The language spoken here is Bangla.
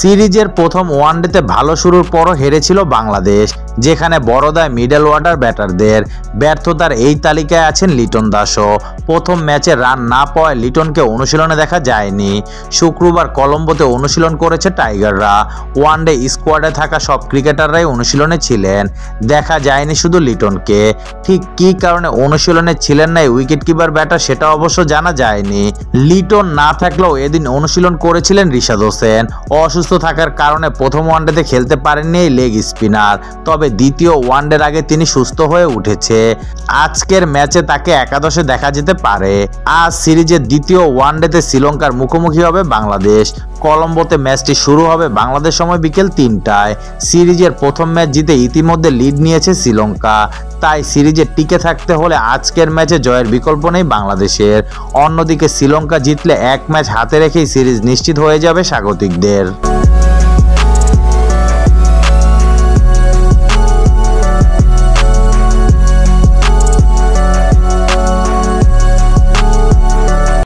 সিরিজের প্রথম ওয়ানডেতে ভালো শুরুর পরও হেরেছিল বাংলাদেশ, যেখানে বড়দায় মিডল অর্ডার ব্যাটারদের ব্যর্থতার এই তালিকায় আছেন লিটন দাসও। প্রথম ম্যাচে রান না পাওয়ায় লিটনকে অনুশীলনে দেখা যায়নি। শুক্রবার কলম্বোতে অনুশীলন করেছে টাইগাররা। ওয়ানডে স্কোয়াডে থাকা সব ক্রিকেটাররাই অনুশীলনে ছিলেন, দেখা যায়নি শুধু লিটনকে। ঠিক কী কারণে অনুশীলনে ছিলেন না এই উইকেটকিপার ব্যাটার সেটা অবশ্য জানা যায়নি। লিটন না থাকলেও এদিন অনুশীলন করেছিলেন রিশাদ হোসেন। অসুস্থ থাকার কারণে প্রথম ওয়ানডেতে খেলতে পারেননি এই লেগ স্পিনার, তবে দ্বিতীয় ওয়ানডের আগে তিনি সুস্থ হয়ে উঠেছে। আজকের ম্যাচে তাকে একাদশে দেখা যেতে পারে। আজ সিরিজের দ্বিতীয় ওয়ানডেতে শ্রীলঙ্কার মুখোমুখি হবে বাংলাদেশ। কলম্বোতে ম্যাচটি শুরু হবে বাংলাদেশ সময় বিকেল 3টায়। সিরিজের প্রথম ম্যাচ জিতে ইতিমধ্যে লিড নিয়েছে শ্রীলঙ্কা, তাই সিরিজে টিকে থাকতে হলে আজকের ম্যাচে জয়ের বিকল্প নেই বাংলাদেশের। অন্যদিকে শ্রীলঙ্কা জিতলে এক ম্যাচ হাতে রেখেই সিরিজ নিশ্চিত হয়ে যাবে স্বাগতিকদের।